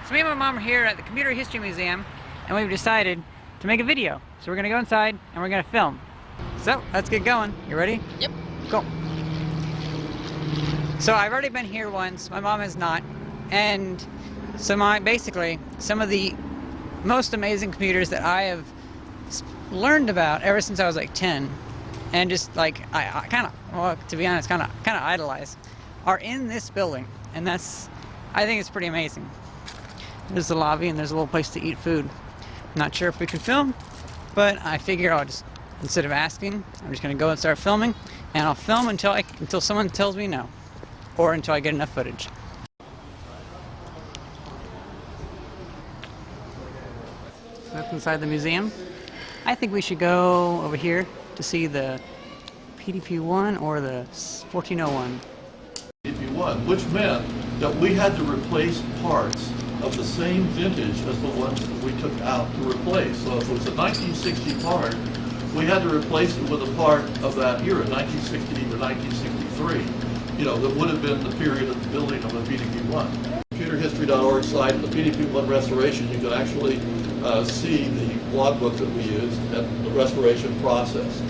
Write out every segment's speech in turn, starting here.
So me and my mom are here at the Computer History Museum, and we've decided to make a video. So we're gonna go inside and we're gonna film. So let's get going. You ready? Yep. Go. So I've already been here once. My mom has not, and so basically some of the most amazing computers that I have learned about ever since I was like 10, and just like I kind of, well, to be honest, kind of idolize, are in this building, and I think it's pretty amazing. There's the lobby, and there's a little place to eat food. I'm not sure if we can film, but I figure I'll just, instead of asking, I'm just going to go and start filming, and I'll film until someone tells me no, or until I get enough footage. So that's inside the museum. I think we should go over here to see the PDP-1 or the 1401. PDP-1, which meant that we had to replace parts of the same vintage as the ones that we took out to replace. So if it was a 1960 part, we had to replace it with a part of that era, 1960 to 1963. You know, that would have been the period of the building of the PDP-1. Computerhistory.org site, the PDP-1 restoration, you can actually see the logbook that we used and the restoration process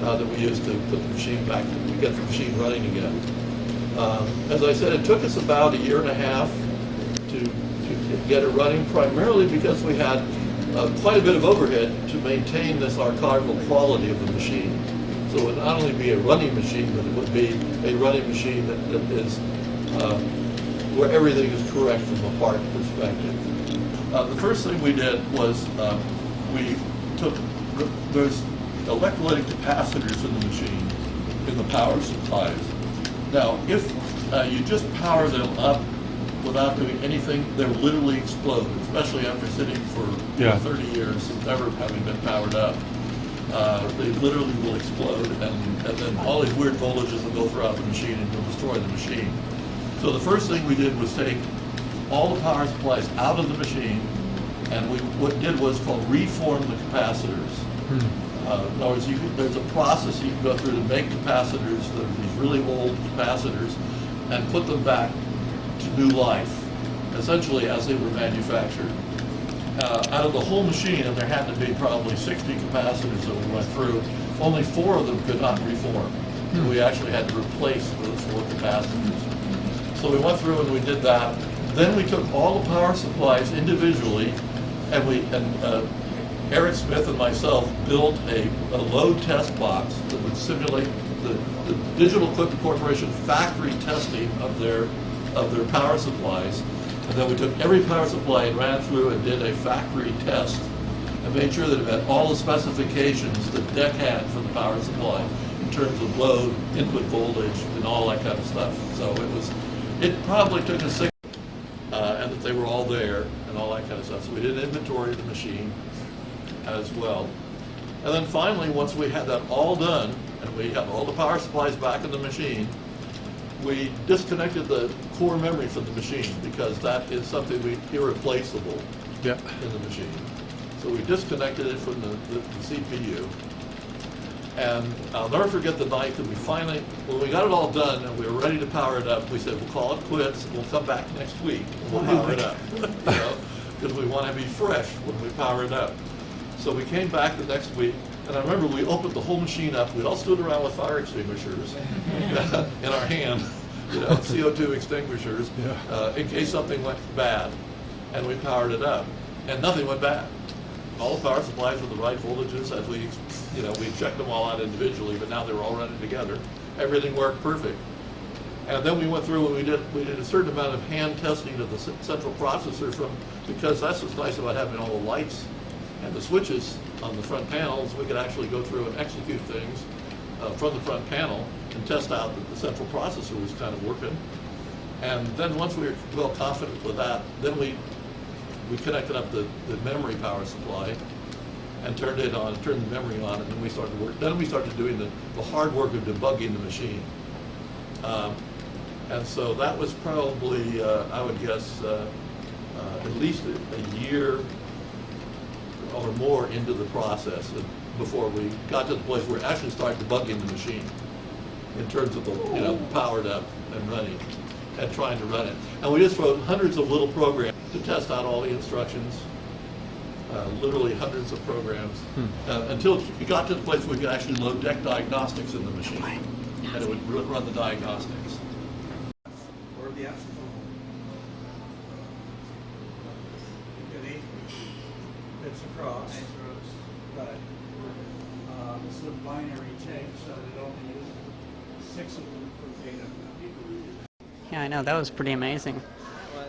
that we used to put the machine back, to get the machine running again. As I said, it took us about a year and a half to get it running, primarily because we had quite a bit of overhead to maintain this archival quality of the machine. So it would not only be a running machine, but it would be a running machine that is where everything is correct from a part perspective. The first thing we did was there's electrolytic capacitors in the machine, in the power supplies. Now, if you just power them up without doing anything, they'll literally explode, especially after sitting for 30 years and never having been powered up. They literally will explode, and then all these weird voltages will go throughout the machine and will destroy the machine. So the first thing we did was take all the power supplies out of the machine, and what we did was called reform the capacitors. In other words, there's a process you can go through to make capacitors, these really old capacitors, and put them back to new life, essentially as they were manufactured. Out of the whole machine, and there had to be probably 60 capacitors that we went through, only 4 of them could not reform. We actually had to replace those 4 capacitors. So we went through and we did that. Then we took all the power supplies individually, and Eric Smith and myself built a load test box that would simulate the Digital Equipment Corporation factory testing of their power supplies. And then we took every power supply and ran through and did a factory test and made sure that it met all the specifications that DEC had for the power supply in terms of load, input voltage, and all that kind of stuff. So it probably took us 6 and that they were all there and all that kind of stuff. So we did an inventory of the machine as well. And then finally, once we had that all done and we had all the power supplies back in the machine, we disconnected the core memory from the machine because that is something irreplaceable in the machine. So we disconnected it from the CPU. And I'll never forget the night that we finally, when we got it all done and we were ready to power it up, we said, we'll call it quits, we'll come back next week and we'll power it up. Because we want to be fresh when we power it up. So we came back the next week, and I remember we opened the whole machine up. We all stood around with fire extinguishers in our hand, CO2 extinguishers, in case something went bad. And we powered it up, and nothing went bad. All the power supplies were the right voltages as we checked them all out individually, but now they were all running together. Everything worked perfect. And then we went through and we did a certain amount of hand testing of the central processor because that's what's nice about having all the lights and the switches on the front panels. We could actually go through and execute things from the front panel and test out that the central processor was kind of working. And then once we were well confident with that, then we connected up the memory power supply and turned the memory on, and then we started work. Then we started doing the hard work of debugging the machine. And so that was probably, I would guess, at least a year or more into the process before we got to the place where we actually started debugging the machine in terms of the powered up and running. at trying to run it. And we just wrote hundreds of little programs to test out all the instructions, literally hundreds of programs, until we got to the place where we could actually load deck diagnostics in the machine, and it would run the diagnostics. Or the absence it's across, but this is a binary tape, so they only use 6 of them for data. Yeah, I know, that was pretty amazing.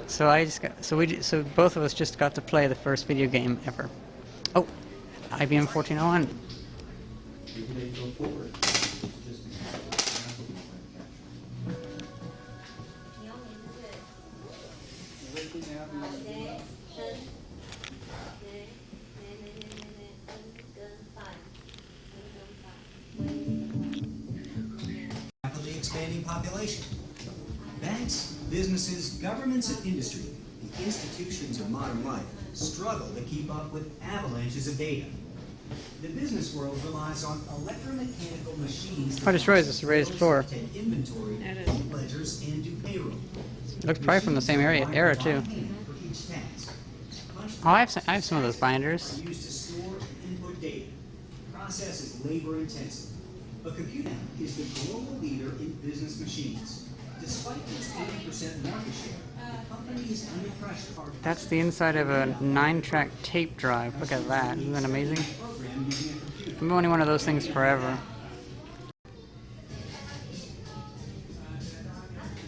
So I just got, so both of us just got to play the first video game ever. Oh, IBM 1401. Rapidly expanding population. Banks, businesses, governments, and industry, the institutions of modern life, struggle to keep up with avalanches of data. The business world relies on electromechanical machines. I just realized it's a raised floor. Take inventory, keep ledgers, and do payroll. It looks probably from the same era too. Oh, I have some of those binders. Used to store and input data. Process is labor intensive. A computer is the global leader in business machines. Despite its 80% market share, the company is under pressure. That's the inside of a 9-track tape drive. Look at that. Isn't that amazing? I've been wanting one of those things forever.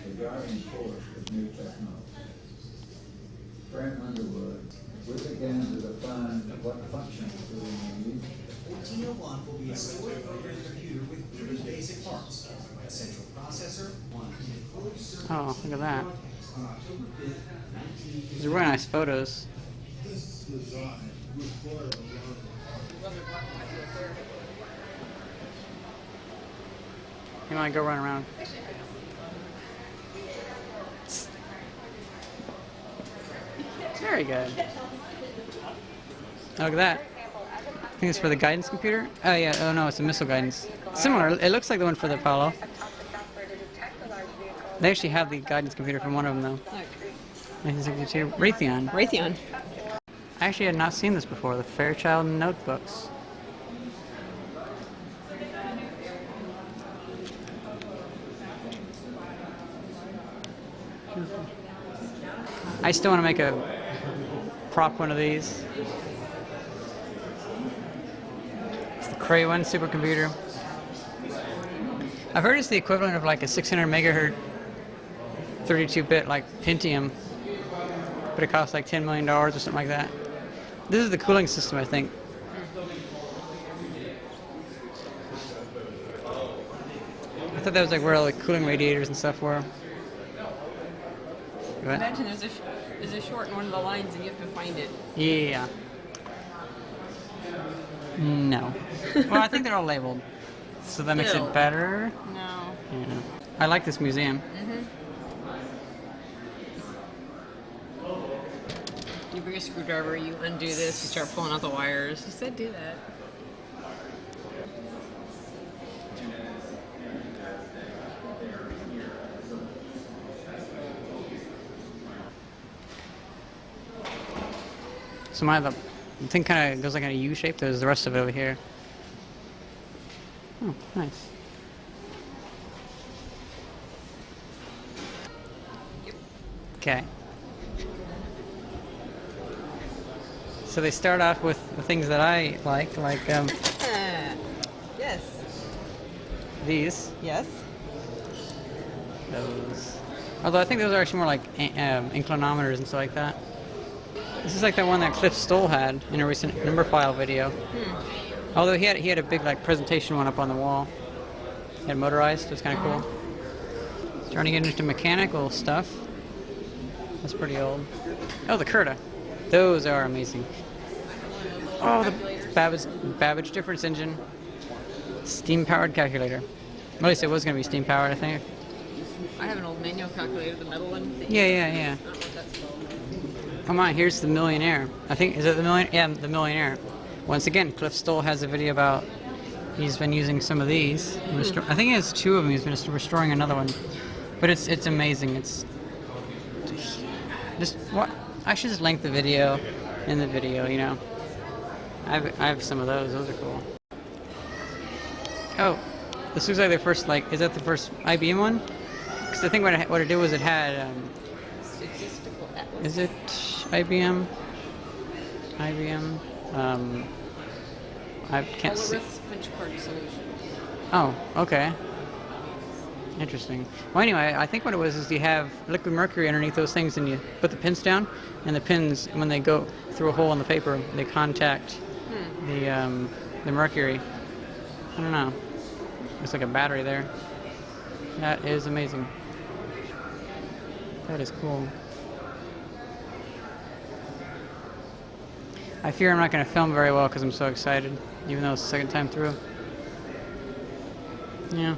The driving force of new technology. Frank Underwood will begin to define what functions we need. 1401 will be a stored program computer with 3 basic parts. A central processor, one Oh, look at that. on October 5th, These are really nice photos. This design required a lot of You might go run around. Very good. Oh, look at that. I think it's for the guidance computer. Oh yeah. Oh no, it's a missile guidance. Similar. It looks like the one for the Apollo. They actually have the guidance computer from one of them though. 1962. Raytheon. Raytheon. I actually had not seen this before. The Fairchild notebooks. I still want to make a prop one of these. It's the Cray 1 supercomputer. I've heard it's the equivalent of like a 600 megahertz 32-bit like Pentium, but it costs like $10 million or something like that. This is the cooling system, I think. I thought that was like where all the cooling radiators and stuff were. What? Imagine there's a short in one of the lines and you have to find it. Yeah. No. Well, I think they're all labeled, so that makes Still. it better. No. Yeah. I like this museum. You bring a screwdriver, you undo this, you start pulling out the wires. You said do that. So the thing kind of goes like in a U shape. There's the rest of it over here. Oh, nice. Okay. So they start off with the things that I like Yes. these. Yes. Those. Although I think those are actually more like inclinometers and stuff like that. This is like the one that Cliff Stoll had in a recent number file video. Although he had a big like presentation one up on the wall. He had motorized. It was kind of cool. Starting to get into mechanical stuff. That's pretty old. Oh, the Curta. Those are amazing. Oh, the Babbage difference engine. Steam-powered calculator. At least it was going to be steam-powered, I think. I have an old manual calculator, the metal one. Yeah. I don't know what that's called. Come on, here's the Millionaire. I think, is it the Millionaire? Yeah, the Millionaire. Once again, Cliff Stoll has a video about, he's been using some of these. I think he has 2 of them. He's been restoring another one. But it's amazing. It's Just what? I should just link the video in the video. You know, I have some of those. Those are cool. Oh, this looks like the first. Like, is that the first IBM one? Because I think what it did was it had. Statistical atlas. Is it IBM? IBM. I can't see. Algorithmic benchmark solution. Oh, okay. Interesting. Well, anyway, I think what it was is you have liquid mercury underneath those things, and you put the pins down, and the pins, when they go through a hole in the paper, they contact the mercury. I don't know. It's like a battery there. That is amazing. That is cool. I fear I'm not going to film very well because I'm so excited, even though it's the second time through. Yeah.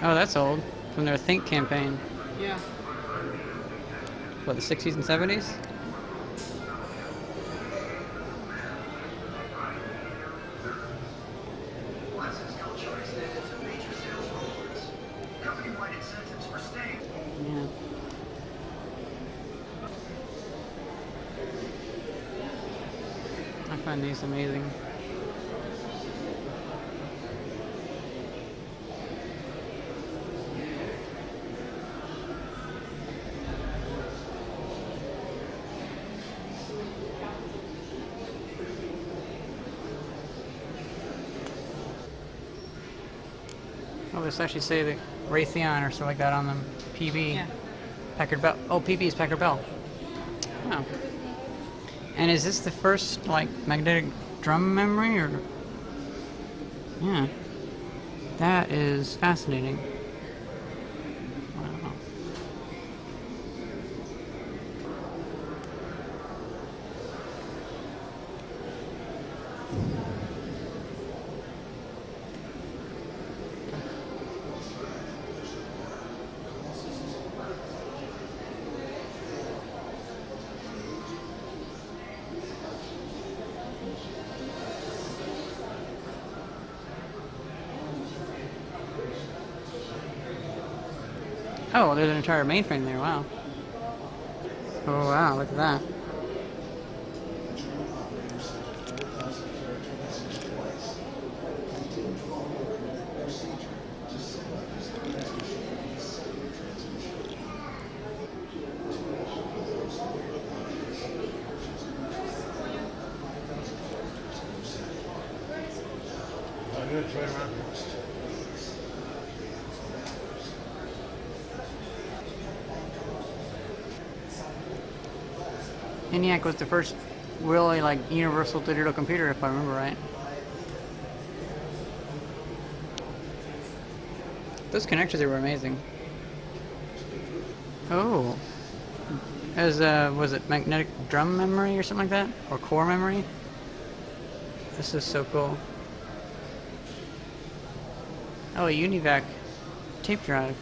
Oh, that's old. From their Think campaign. Yeah. What, the 60s and 70s? Yeah. I find these amazing. Oh, this actually say the Raytheon or something like that on them. PB. Yeah. Packard Bell. Oh, PB is Packard Bell. Oh. And is this the first, like, magnetic drum memory, or? Yeah. That is fascinating. Wow. Oh, there's an entire mainframe there. Wow. Oh, wow. Look at that. ENIAC was the first really, like, universal digital computer, if I remember right. Those connectors were amazing. Oh. As was it magnetic drum memory or something like that? Or core memory? This is so cool. Oh, a UNIVAC tape drive.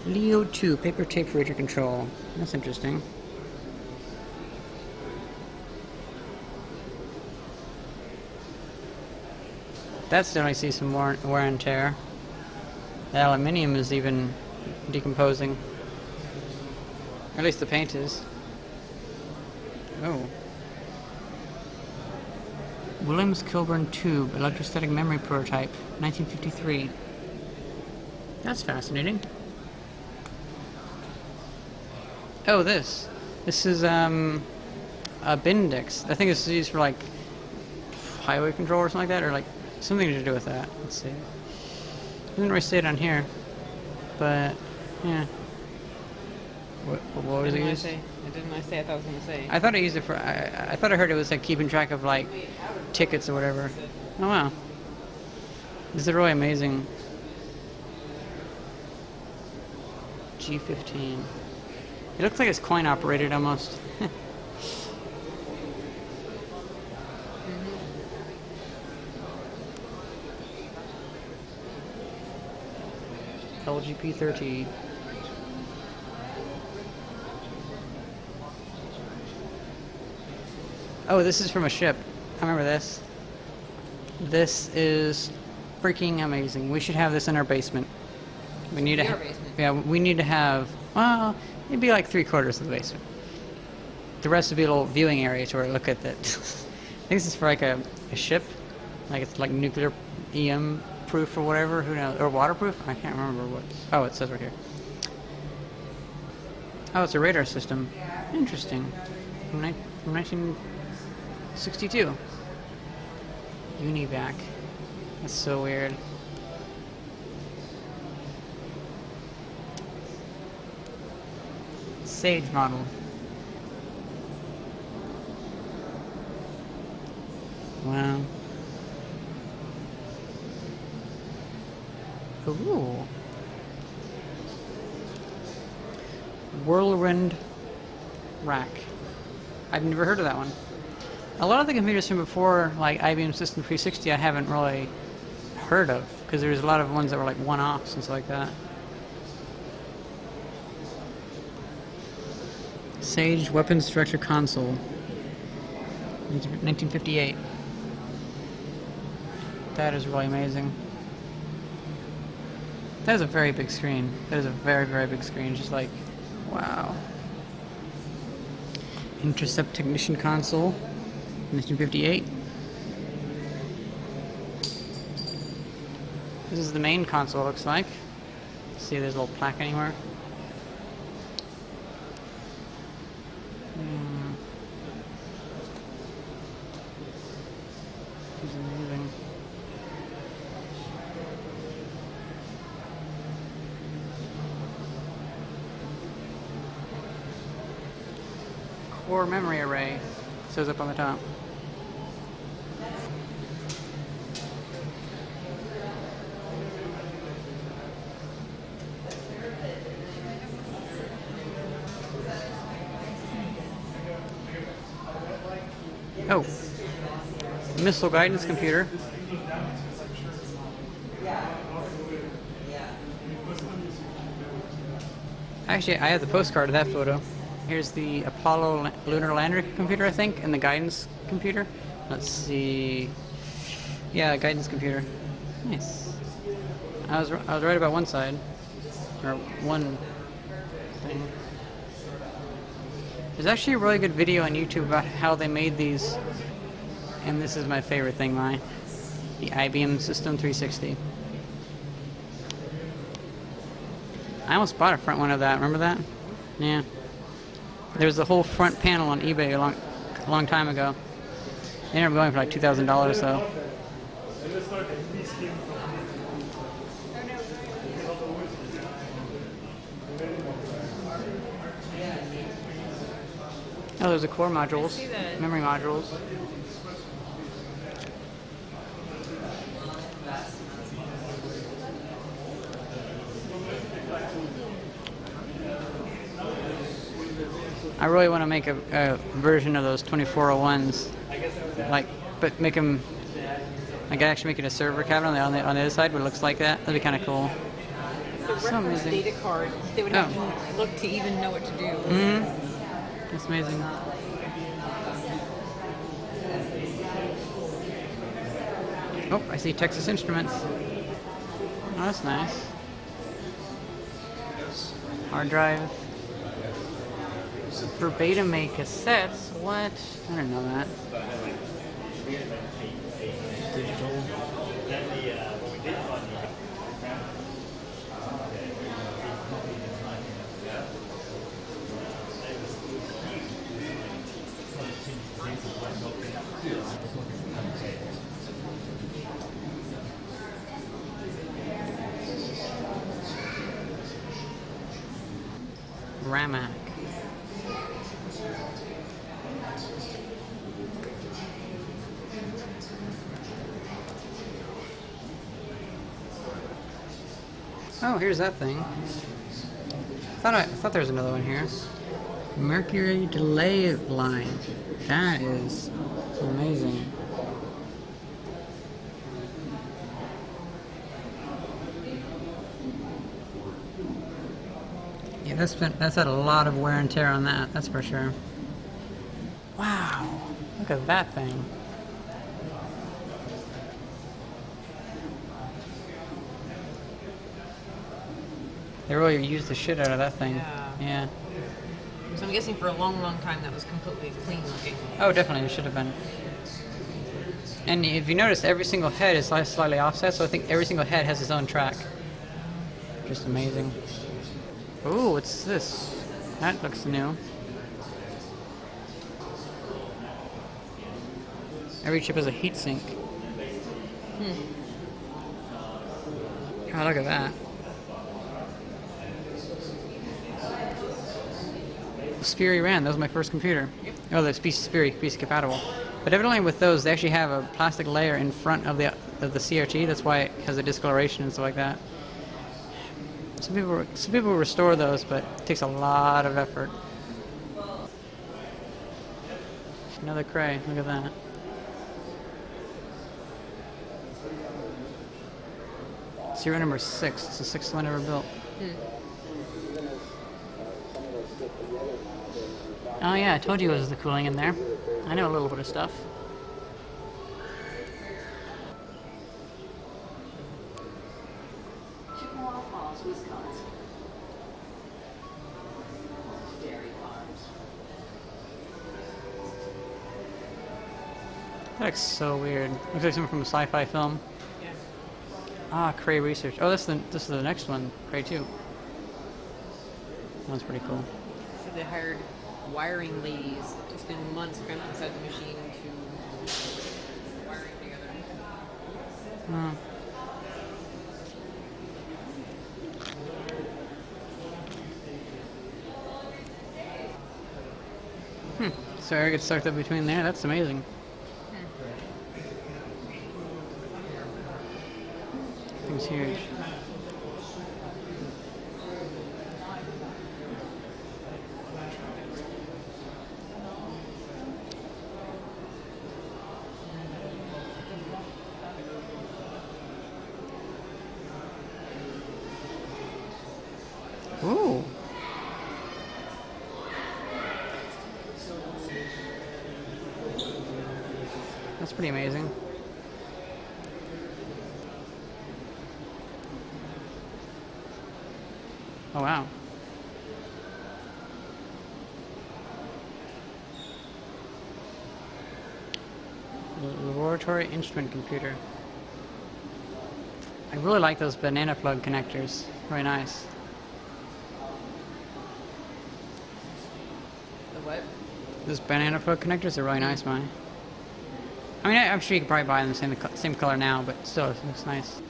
Leo 2, paper tape reader control. That's interesting. That's definitely see some wear and tear. The aluminium is even decomposing. Or at least the paint is. Oh. Williams Kilburn tube, electrostatic memory prototype, 1953. That's fascinating. Oh, this. This is a Bendix. I think this is used for, like, highway control or something like that, or like something to do with that. Let's see. Doesn't really say it on here, but yeah. What was it used? Didn't I say? I thought I was going to say. I thought I used it for. I thought I heard it was like keeping track of like tickets or whatever. Oh wow. This is really amazing. G15. It looks like it's coin operated almost. LGP30. Oh, this is from a ship. I remember this. This is freaking amazing. We should have this in our basement. We need to. Your basement. Yeah, we need to have. Well, it'd be like 3/4 of the basement. The rest would be a little viewing area to where I look at that. I think this is for like a ship, like it's like nuclear EM proof or whatever. Who knows? Or waterproof? I can't remember what. Oh, it says right here. Oh, it's a radar system. Interesting. From 1962. Univac. That's so weird. Sage model. Wow. Ooh. Whirlwind rack. I've never heard of that one. A lot of the computers from before, like IBM System 360, I haven't really heard of, because there's a lot of ones that were like one-offs and stuff like that. Sage Weapons Director Console, 1958. That is really amazing. That is a very big screen. That is a very, very big screen. Just like, wow. Intercept Technician Console, 1958. This is the main console, it looks like. See, there's a little plaque anywhere. This is amazing. Core memory array, shows up on the top. Oh, missile guidance computer. Actually, I have the postcard of that photo. Here's the Apollo lunar lander computer, I think, and the guidance computer. Let's see. Yeah, guidance computer. Nice. I was right about one side, or one thing. There's actually a really good video on YouTube about how they made these, and this is my favorite thing, the IBM System 360. I almost bought a front one of that. Remember that? Yeah. There's a whole front panel on eBay a long time ago. They ended up going for like $2,000 though. Oh, there's the core modules, memory modules. I really want to make a version of those 2401s, like, but make them. I could actually make it a server cabinet on the other side, where it looks like that. That'd be kind of cool. The reference data card, they would have to look to even know what to do. Mm-hmm. That's amazing. Oh, I see Texas Instruments. Oh, that's nice. Hard drive. For Betamax cassettes? What? I didn't know that. Digital. Ramac. Oh, here's that thing. thought there was another one here. Mercury delay line. That is amazing. Yeah, that's had a lot of wear and tear on that. That's for sure. Wow, look at that thing. They really used the shit out of that thing. Yeah. So I'm guessing for a long, long time that was completely clean looking. Oh, definitely, it should have been. And if you notice, every single head is slightly offset, so I think every single head has its own track. Just amazing. Ooh, what's this? That looks new. Every chip has a heatsink. Oh, look at that. Sperry ran. That was my first computer. Yep. Oh, that's PC compatible. But evidently with those, they actually have a plastic layer in front of the CRT. That's why it has a discoloration and stuff like that. Some people restore those, but it takes a lot of effort. Another Cray. Look at that. Serial number 6. It's the 6th one ever built. Oh yeah, I told you it was the cooling in there. I know a little bit of stuff. That looks so weird. Looks like something from a sci-fi film. Yeah. Ah, Cray Research. Oh, this is the next one. Cray 2. That one's pretty cool. So they hired wiring ladies to spend months cramped inside the machine to wiring together. So air gets sucked up between there. That's amazing. Thing's huge. Ooh. That's pretty amazing. Oh wow. Laboratory instrument computer. I really like those banana plug connectors. Very nice. The what? Those banana plug connectors are really nice, man. I mean, I'm sure you could probably buy them same color now, but still, it looks nice.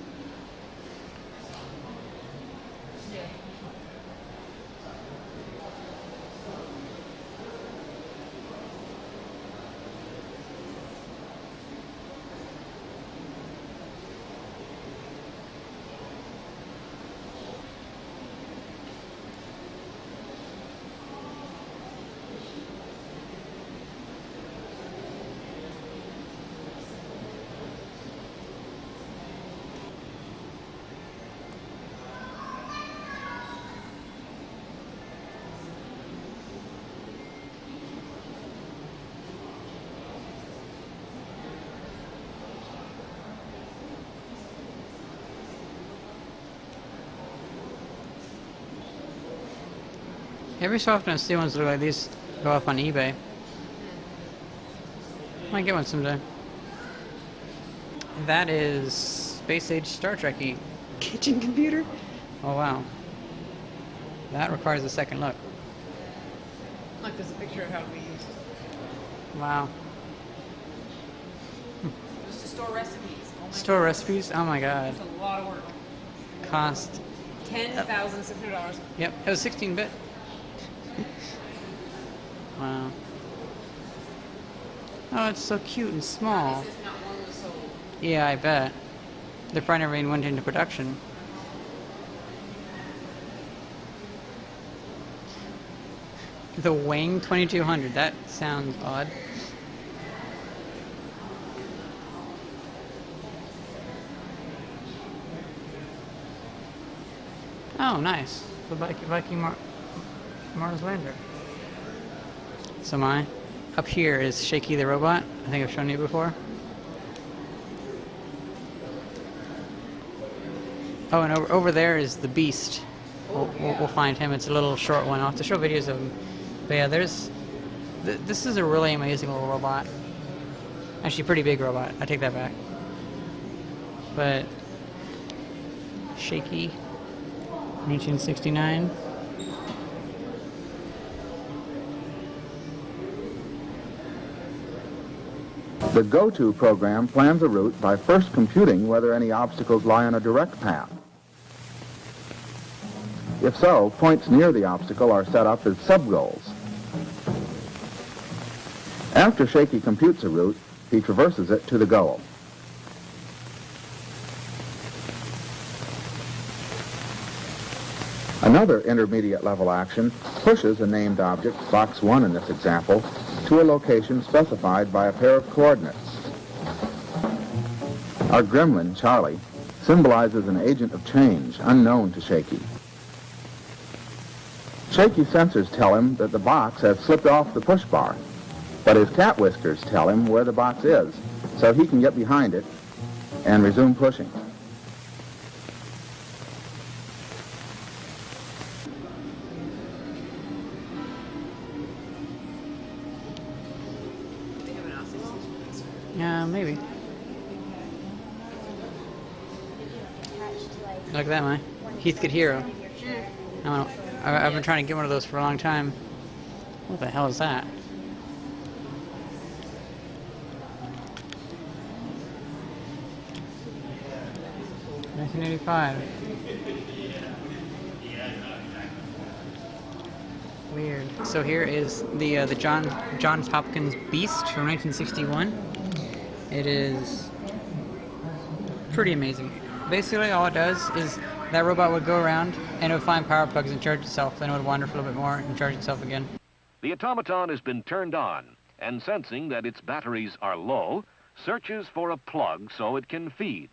Every so often I see ones that look like these go off on eBay. Might get one someday. That is Space Age Star Trek-y kitchen computer? Oh wow. That requires a second look. Look, there's a picture of how we use it. Wow. Just to store recipes. Oh my Store recipes? Oh my god. That's a lot of work. Cost. $10,600. Yep, it was 16-bit. Wow. Oh, it's so cute and small. This is not one was sold. Yeah, I bet. They probably never even went into production. The Wing 2200. That sounds odd. Oh, nice. The Viking Mars lander. So up here is Shaky the robot. I think I've shown you before. Oh, and over there is the Beast. We'll find him. It's a little short one. I'll have to show videos of him. But yeah, this is a really amazing little robot. Actually, pretty big robot. I take that back. But Shaky, 1969. The GoTo program plans a route by first computing whether any obstacles lie on a direct path. If so, points near the obstacle are set up as sub-goals. After Shaky computes a route, he traverses it to the goal. Another intermediate level action pushes a named object, box 1 in this example, to a location specified by a pair of coordinates. Our gremlin, Charlie, symbolizes an agent of change unknown to Shaky. Shaky sensors tell him that the box has slipped off the push bar, but his cat whiskers tell him where the box is, so he can get behind it and resume pushing. Yeah, maybe. Look at that, man. Heathkit Hero. I've been trying to get one of those for a long time. What the hell is that? $1985. Weird. So here is the Johns Hopkins Beast from 1961. It is pretty amazing. Basically, all it does is that robot would go around and it would find power plugs and charge itself. Then it would wander for a little bit more and charge itself again. The automaton has been turned on, and sensing that its batteries are low, searches for a plug so it can feed.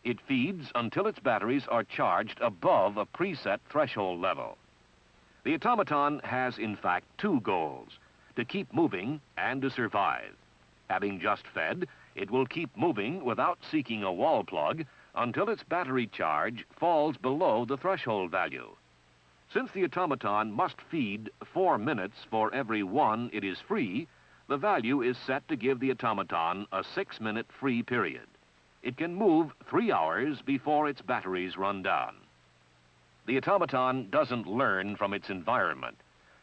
It feeds until its batteries are charged above a preset threshold level. The automaton has, in fact, two goals: to keep moving and to survive. Having just fed, it will keep moving without seeking a wall plug until its battery charge falls below the threshold value. Since the automaton must feed 4 minutes for every 1 it is free, the value is set to give the automaton a 6-minute free period. It can move 3 hours before its batteries run down. The automaton doesn't learn from its environment,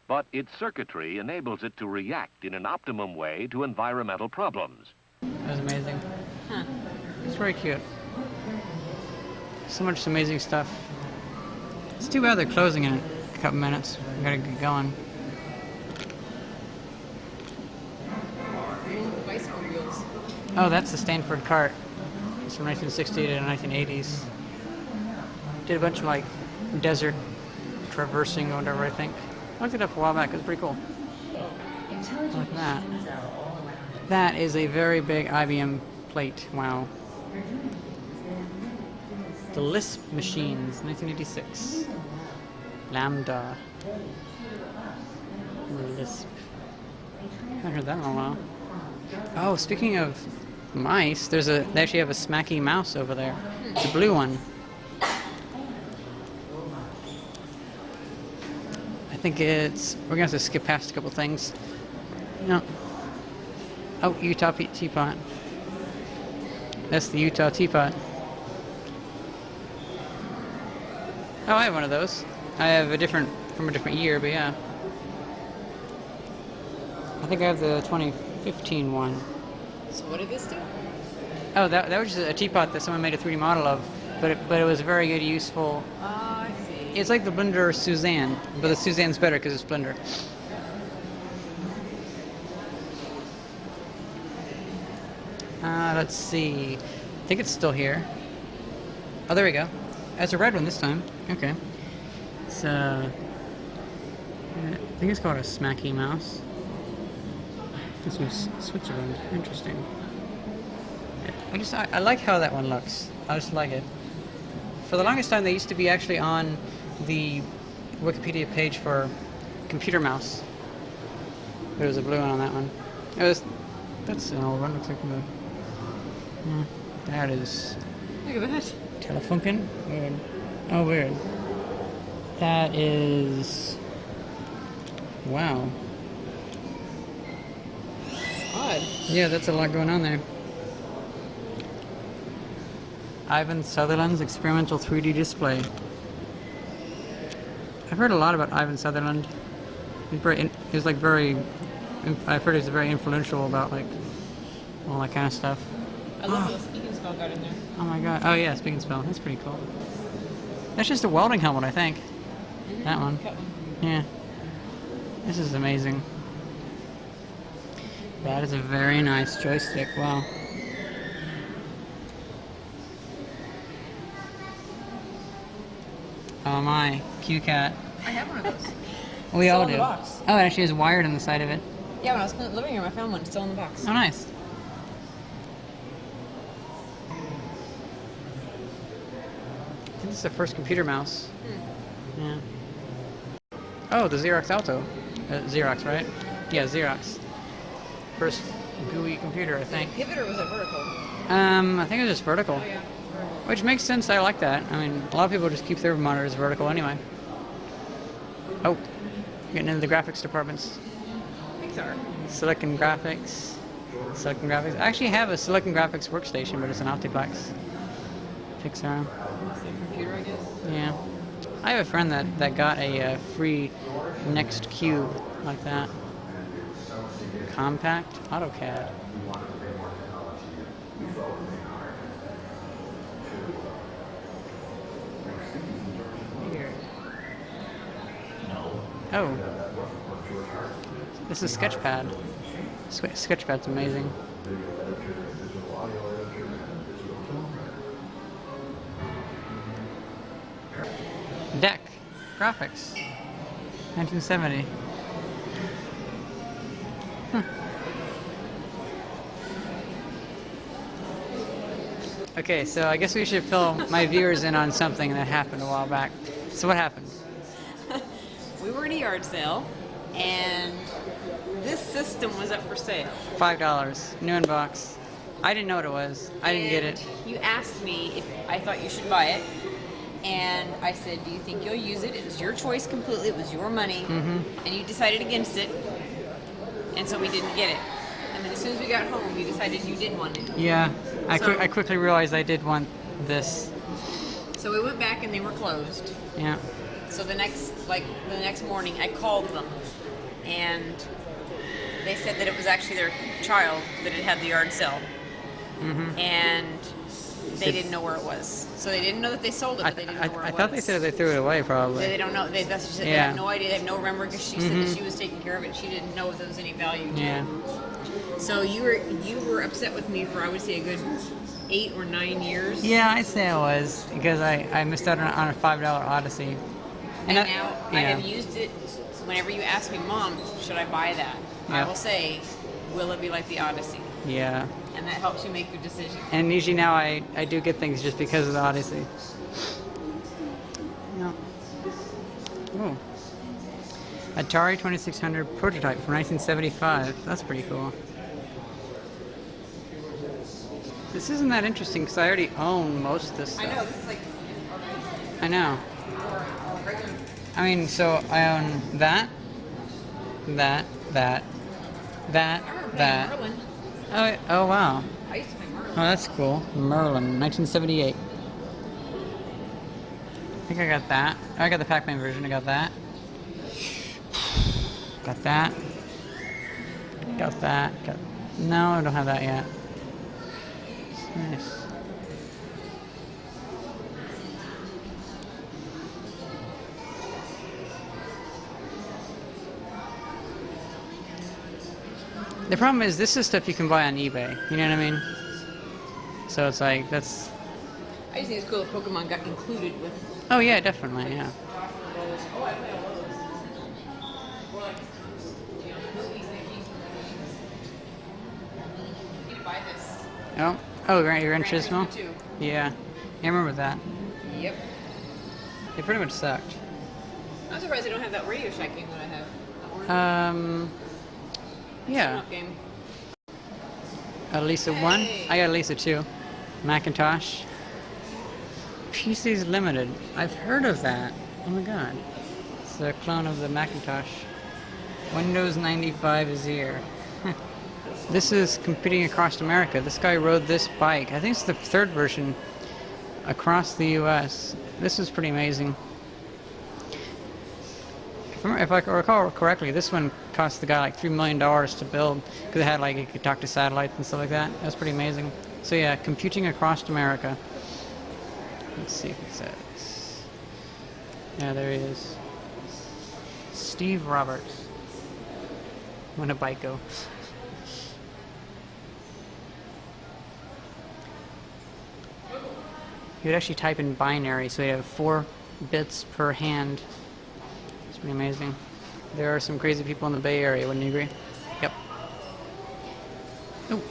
but its circuitry enables it to react in an optimum way to environmental problems. That was amazing. Huh. It's very cute. So much amazing stuff. It's too bad they're closing in a couple minutes. We gotta get going. Bicycle wheels. Oh, that's the Stanford cart. It's from 1960 to the 1980s. Did a bunch of like desert traversing or whatever, I think. I looked it up a while back. It was pretty cool. Look at that. That is a very big IBM plate. Wow. The Lisp machines, 1986. Lambda. Lisp. I haven't heard that in a while. Oh, speaking of mice, they actually have a Smacky mouse over there. It's a blue one. I think we're gonna have to skip past a couple things. No. Oh, Utah teapot. That's the Utah teapot. Oh, I have one of those. I have from a different year, but yeah. I think I have the 2015 one. So what did this do? Oh, that was just a teapot that someone made a 3D model of, but it was very good, useful. I see. It's like the Blender Suzanne, but the Suzanne's better because it's Blender. Let's see. I think it's still here. Oh, there we go. It's a red one this time. Okay. So I think it's called a Smacky mouse. This was Switzerland. Interesting. I like how that one looks. I just like it. For the longest time, they used to be actually on the Wikipedia page for computer mouse. There was a blue one on that one. That's an old one. Looks like that is. Look at that. Telefunken? Weird. Oh, weird. That is. Wow. Odd. Yeah, that's a lot going on there. Ivan Sutherland's experimental 3D display. I've heard a lot about Ivan Sutherland. I've heard he's very influential about like all that kind of stuff. I love the speaking spell got in there. Oh my god. Oh yeah, speaking spell. That's pretty cool. That's just a welding helmet, I think. Mm-hmm. That one. Cut one. Yeah. This is amazing. That is a very nice joystick. Wow. Oh my, QCat. I have one of those. We Still all in do. the box. Oh, it actually is wired in the side of it. Yeah, when I was in the living room, I found one still in the box. Oh, nice. I think this is the first computer mouse. Yeah. Oh, the Xerox Alto. Xerox, right? Yeah, Xerox. First GUI computer, I think. Pivot or was it vertical? I think it was just vertical. Oh, yeah. Which makes sense. I like that. I mean, a lot of people just keep their monitors vertical anyway. Oh, getting into the graphics departments. Pixar. Silicon Graphics. Silicon Graphics. I actually have a Silicon Graphics workstation, but it's an Optiplex. Pixar. Same computer, I guess. Yeah. I have a friend that got a free Next Cube like that. Compact AutoCAD. Weird. Oh. This is Sketchpad. Sketchpad's amazing. Deck. Graphics. 1970. Okay, so I guess we should fill my viewers in on something that happened a while back. So what happened? We were at a yard sale, and this system was up for sale. $5. New in box. I didn't know what it was. I didn't get it. You asked me if I thought you should buy it, and I said, do you think you'll use it? It was your choice completely. It was your money, and you decided against it, and so we didn't get it. And then as soon as we got home, you decided you did want it. Yeah, I So- quickly realized I did want this. So we went back, and they were closed. Yeah. So the next morning, I called them, and they said that it was actually their child that had the yard sale, and they didn't know where it was. So they didn't know that they sold it, but they didn't know where it was. I thought they said they threw it away, probably. They don't know. They have no idea. They have no remember because she said that she was taking care of it. She didn't know if there was any value to Yeah. it. So you were upset with me for, I would say, a good 8 or 9 years. Yeah, I'd say I was, because I missed out on a $5 Odyssey. And now I have used it. So whenever you ask me, Mom, should I buy that? I Yeah. will say, will it be like the Odyssey? Yeah. And that helps you make your decision. And usually now I do get things just because of the Odyssey. Yeah. Oh. Atari 2600 prototype from 1975. That's pretty cool. This isn't that interesting because I already own most of this stuff. I know, this is like... I know. I mean, so I own that, I remember playing Merlin. Oh wow. I used to play Merlin. Oh, that's cool. Merlin, 1978. I think I got that. I got the Pac-Man version. I got that. Got that. Got that. No, I don't have that yet. Nice. The problem is, this is stuff you can buy on eBay. You know what I mean? So it's like, that's... I just think it's cool that Pokemon got included with... Oh yeah, definitely, yeah. Oh, oh, Gran Turismo? Turismo 2. Yeah. I remember that. Yep. They pretty much sucked. I'm surprised they don't have that Radio Shack game that I have. The orange Yeah. spin-off game. Lisa 1. I got Lisa 2. Macintosh. PC's Limited. I've heard of that. Oh my god. It's a clone of the Macintosh. Windows 95 is here. This is Computing Across America. This guy rode this bike. I think it's the third version across the US. This is pretty amazing. If I recall correctly, this one cost the guy like $3 million to build because it had like, it could talk to satellites and stuff like that. That was pretty amazing. So yeah, Computing Across America. Let's see if it says. Yeah, there he is. Steve Roberts. When a bike go. He would actually type in binary, so he'd have 4 bits per hand. It's pretty amazing. There are some crazy people in the Bay Area, wouldn't you agree? Yep. Oh.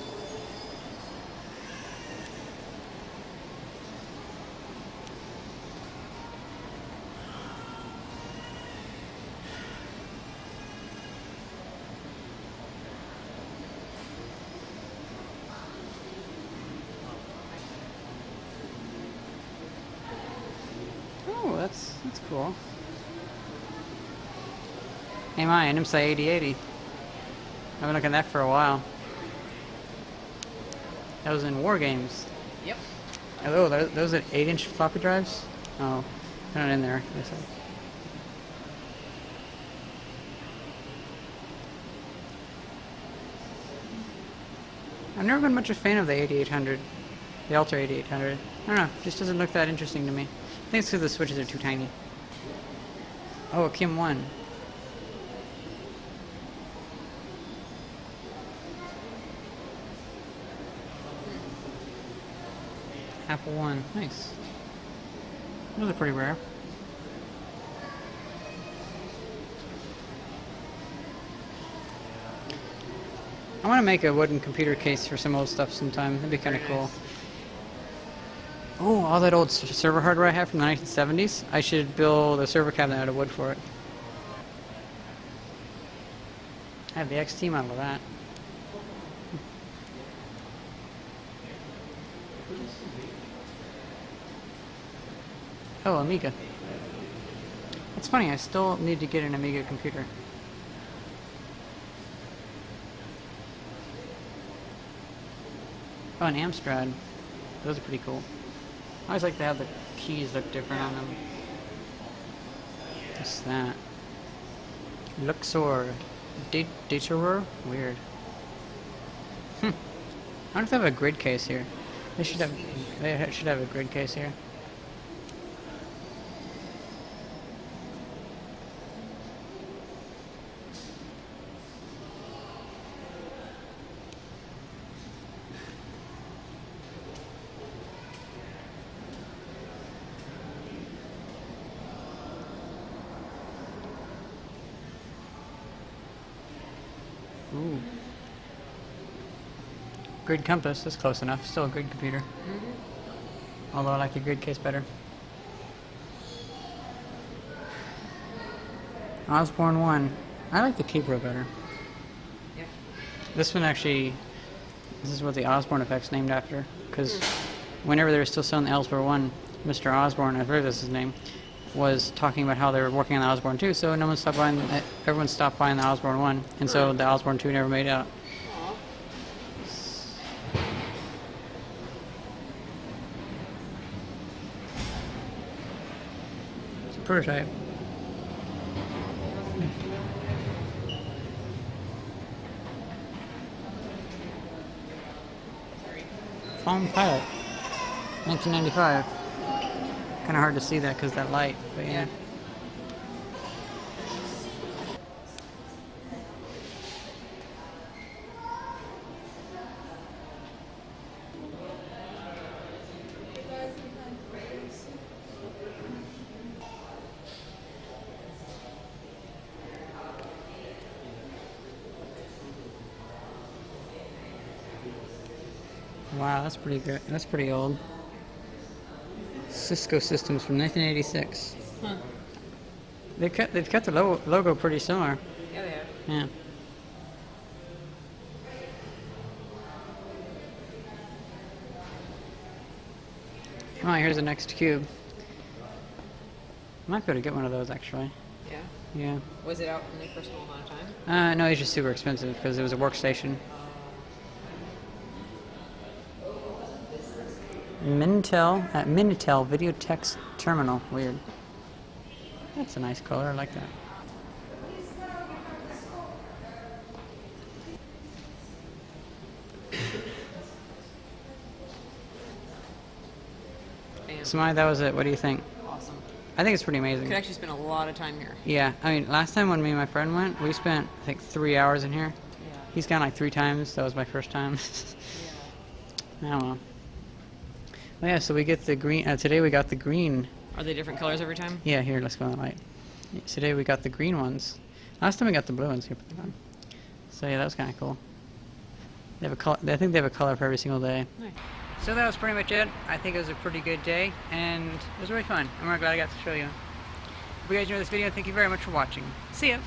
Oh, that's cool. Hey, an IMSI 8080. I've been looking at that for a while. That was in War Games. Yep. Oh, those are 8-inch floppy drives? Oh, they're not in there. I've never been much a fan of the 8800, the Ultra 8800. I don't know, it just doesn't look that interesting to me. I think it's because the switches are too tiny. Oh, a Kim 1. Apple 1, nice. Those are pretty rare. I want to make a wooden computer case for some old stuff sometime. That'd be kind of cool. Oh, all that old server hardware I have from the 1970s. I should build a server cabinet out of wood for it. I have the XT model of that. Oh, Amiga. It's funny, I still need to get an Amiga computer. Oh, an Amstrad. Those are pretty cool. I always like to have the keys look different on them. What's that? Luxor. Daterer? Weird. I wonder if they have a grid case here. They should have a grid case here. Ooh. Grid compass is close enough. Still a grid computer. Although I like the grid case better. Osborne 1. I like the Keypro better. Yeah. This one actually, this is what the Osborne effect's named after. Because whenever they were still selling the Osborne 1, Mr. Osborne, I believe that's his name, was talking about how they were working on the Osborne 2, so no one stopped buying, everyone stopped buying the Osborne 1, and so the Osborne 2 never made out. It's a prototype. Palm Pilot, 1995. Kind of hard to see that because of that light, but yeah. Wow, that's pretty good. That's pretty old. Cisco Systems from 1986. Huh. They've kept the logo pretty similar. Yeah, they are. Yeah. Come on, here's the next cube. Might be able to get one of those actually. Yeah. Yeah. Was it out only for a small amount of time? No, it's just super expensive because it was a workstation. Minitel Video Text Terminal. Weird. That's a nice color. I like that. Bam. Samai, that was it. What do you think? Awesome. I think it's pretty amazing. Could actually spend a lot of time here. Yeah, I mean, last time when me and my friend went, we spent, I think, 3 hours in here. Yeah. He's gone like 3 times. That was my first time. I don't know. Well, yeah, so we get the green. Today we got the green. Are they different colors every time? Yeah, here, let's go on the light. Yeah, today we got the green ones. Last time we got the blue ones. Here, put them on. So yeah, that was kind of cool. They have a color. I think they have a color for every single day. Nice. So that was pretty much it. I think it was a pretty good day, and it was really fun. I'm really glad I got to show you. If you guys enjoyed this video, thank you very much for watching. See ya!